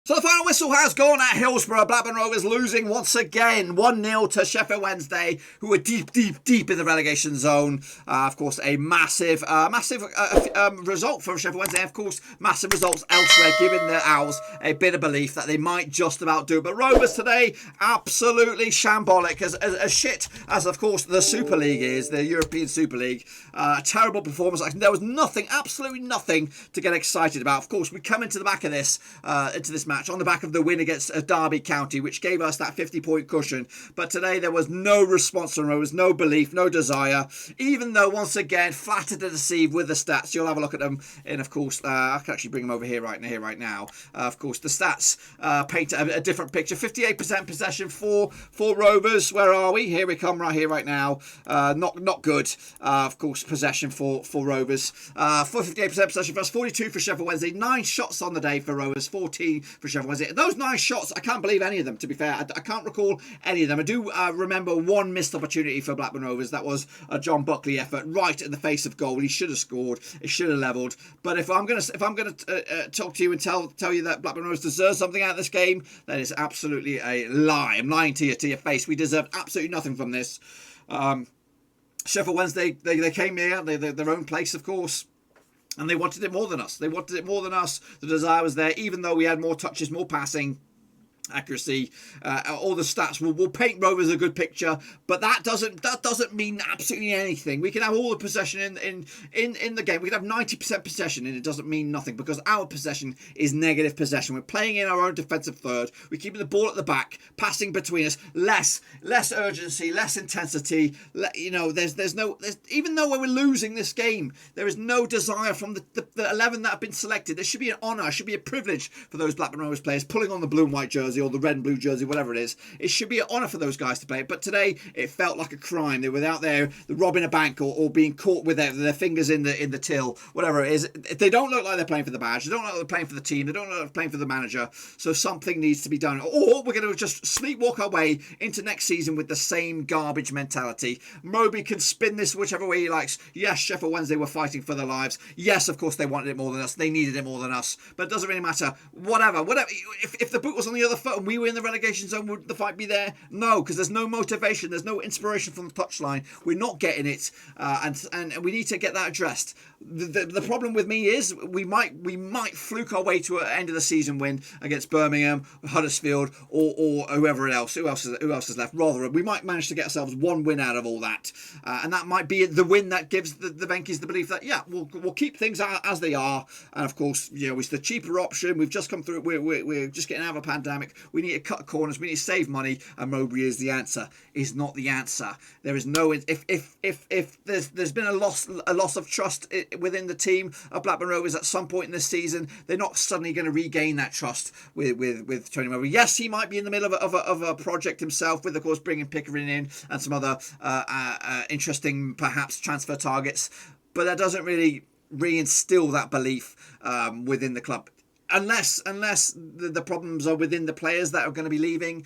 So the final whistle has gone at Hillsborough. Blackburn Rovers losing once again 1-0 to Sheffield Wednesday, who are deep in the relegation zone. Of course, a massive result from Sheffield Wednesday. Of course, massive results elsewhere, giving the Owls a bit of belief that they might just about do. But Rovers today, absolutely shambolic. As shit as, of course, the Super League is, the European Super League. Terrible performance. There was nothing, absolutely nothing to get excited about. Of course, we come into the back of this, into this match on the back of the win against Derby County, which gave us that 50-point cushion. But today there was no response from Rovers, no belief, no desire, even though once again flattered to deceive with the stats. You'll have a look at them, and of course I can actually bring them over here right now. Of course the stats paint a different picture. 58% possession for Rovers. Where are we? Here we come, right here, right now. Not good. Of course, possession for Rovers. 58% possession for us. 42 for Sheffield Wednesday. 9 shots on the day for Rovers. 14 for Sheffield Wednesday. Those 9 shots, I can't believe any of them, to be fair. I can't recall any of them. I do remember one missed opportunity for Blackburn Rovers. That was a John Buckley effort right in the face of goal. He should have scored. It should have levelled. But if I'm gonna talk to you and tell you that Blackburn Rovers deserve something out of this game, that is absolutely a lie. I'm lying to your face. We deserve absolutely nothing from this. Sheffield Wednesday, they came here, their own place, of course. And they wanted it more than us. The desire was there, even though we had more touches, more passing, accuracy, all the stats will paint Rovers a good picture, but that doesn't mean absolutely anything. We can have all the possession in the game. We can have 90% possession, and it doesn't mean nothing because our possession is negative possession. We're playing in our own defensive third. We're keeping the ball at the back, passing between us, less urgency, less intensity. Even though when we're losing this game, there is no desire from the 11 that have been selected. There should be an honour, should be a privilege for those Blackburn Rovers players pulling on the blue and white jersey or the red and blue jersey, whatever it is. It should be an honour for those guys to play it. But today it felt like a crime. They were out there robbing a bank or being caught with their fingers in the till, whatever it is. They don't look like they're playing for the badge. They don't look like they're playing for the team. They don't look like they're playing for the manager. So something needs to be done. Or we're going to just sleepwalk our way into next season with the same garbage mentality. Moby can spin this whichever way he likes. Yes, Sheffield Wednesday were fighting for their lives. Yes, of course they wanted it more than us. They needed it more than us. But it doesn't really matter. Whatever. If the boot was on the other foot and we were in the relegation zone, would the fight be there? No, because there's no motivation, there's no inspiration from the touchline. We're not getting it, and we need to get that addressed. The problem with me is we might fluke our way to an end of the season win against Birmingham, Huddersfield, or whoever else. Who else is left? Rather, we might manage to get ourselves one win out of all that, and that might be the win that gives the Venkies the belief that we'll keep things as they are. And of course, it's the cheaper option. We've just come through. We're just getting out of a pandemic. We need to cut corners. We need to save money, and Mowbray is the answer. Is not the answer. There is no. If there's been a loss of trust within the team of Blackburn Rovers at some point in this season, they're not suddenly going to regain that trust with Tony Mowbray. Yes, he might be in the middle of a project himself, with of course bringing Pickering in and some other interesting perhaps transfer targets, but that doesn't really reinstill that belief within the club. Unless the problems are within the players that are going to be leaving.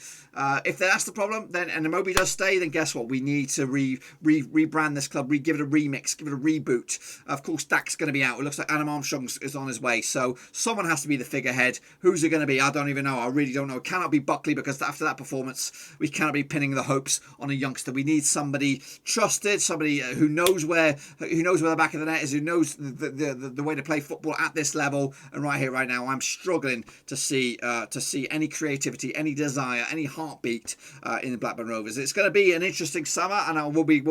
If that's the problem, then and Moby does stay, then guess what? We need to rebrand this club, give it a remix, give it a reboot. Of course, Dak's going to be out. It looks like Adam Armstrong is on his way. So someone has to be the figurehead. Who's it going to be? I don't even know. I really don't know. It cannot be Buckley, because after that performance, we cannot be pinning the hopes on a youngster. We need somebody trusted, somebody who knows where the back of the net is, who knows the way to play football at this level. And right here, right now, I'm struggling to see any creativity, any desire, any heartbeat in the Blackburn Rovers. It's going to be an interesting summer, and we'll be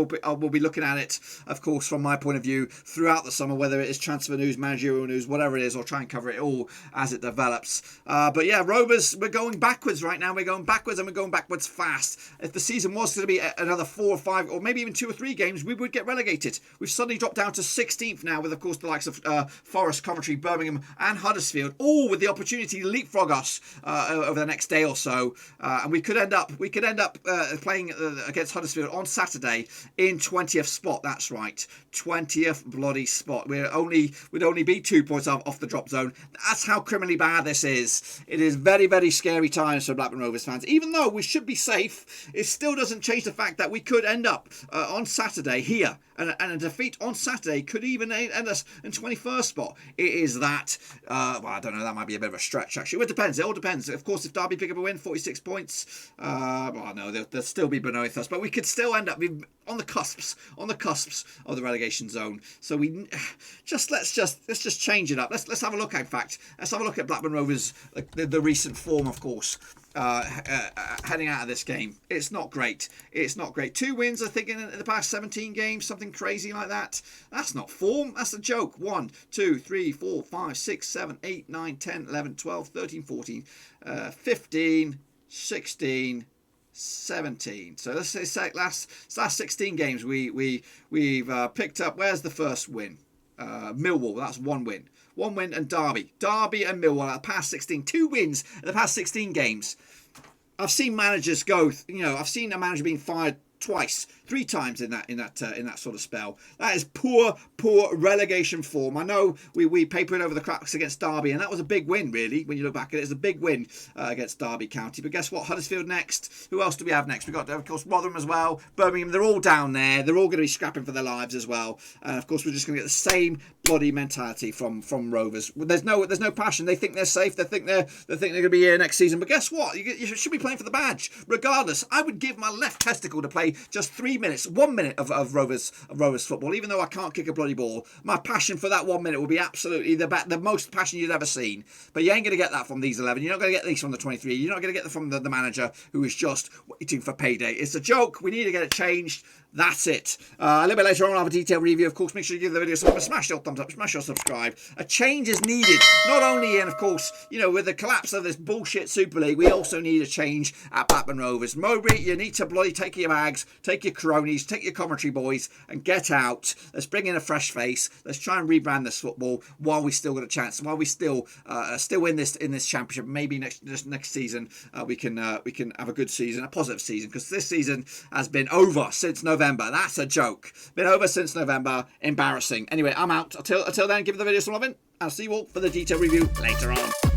looking at it, of course, from my point of view throughout the summer, whether it is transfer news, managerial news, whatever it is. I'll try and cover it all as it develops. But yeah, Rovers, we're going backwards right now. We're going backwards, and we're going backwards fast. If the season was going to be another 4 or 5, or maybe even 2 or 3 games, we would get relegated. We've suddenly dropped down to 16th now, with of course the likes of Forest, Coventry, Birmingham, and Huddersfield, all with the opportunity to leapfrog us over the next day or so, and we could end up playing against Huddersfield on Saturday in 20th spot. That's right, 20th bloody spot. We'd only be 2 points off the drop zone. That's how criminally bad this is. It is very, very scary times for Blackburn Rovers fans. Even though we should be safe, it still doesn't change the fact that we could end up on Saturday here, and a defeat on Saturday could even end us in 21st spot. It is that I don't know. know, that might be a bit of a stretch, actually. Well, it depends. It all depends. Of course, if Derby pick up a win, 46 points, well, no, they'll still be beneath us. But we could still end up on the cusps of the relegation zone. So let's just change it up. Let's have a look. In fact, let's have a look at Blackburn Rovers, the recent form, of course. Heading out of this game, it's not great. It's not great. 2 wins, I think, in the past 17 games, something crazy like that. That's not form. That's a joke. 1, 2, 3, 4, 5, 6, 7, 8, 9, 10, 11, 12, 13, 14, 15, 16, 17. So let's say last 16 games we've picked up. Where's the first win? Millwall. That's 1 win. 1 win, and Derby and Millwall at the past 16. 2 wins in the past 16 games. I've seen managers go. I've seen a manager being fired twice, 3 times in that sort of spell. That is poor relegation form. I know we papered over the cracks against Derby, and that was a big win, really, when you look back at it. It's a big win against Derby County. But guess what? Huddersfield next. Who else do we have next? We've got, of course, Rotherham as well. Birmingham. They're all down there. They're all going to be scrapping for their lives as well. And of course, we're just going to get the same bloody mentality from Rovers. There's no passion. They think they're safe. They think they're going to be here next season. But guess what? You should be playing for the badge. Regardless, I would give my left testicle to play just 3 minutes, 1 minute of Rovers football. Even though I can't kick a bloody ball, my passion for that 1 minute will be absolutely the most passion you'd ever seen. But you ain't going to get that from these 11. You're not going to get these from the 23. You're not going to get them from the manager who is just waiting for payday. It's a joke. We need to get it changed. That's it. A little bit later on, I'll have a detailed review. Of course, make sure you give the video some smash your thumbs up, smash your subscribe. A change is needed. Not only in, of course, with the collapse of this bullshit Super League, we also need a change at Blackburn Rovers. Mowbray, you need to bloody take your bags, take your cronies, take your commentary boys, and get out. Let's bring in a fresh face. Let's try and rebrand this football while we still got a chance, while we still in this championship. Maybe next season we can have a good season, a positive season, because this season has been over since November. That's a joke. Been over since November. Embarrassing. Anyway, I'm out. Until then, give the video some loving. I'll see you all for the detailed review later on.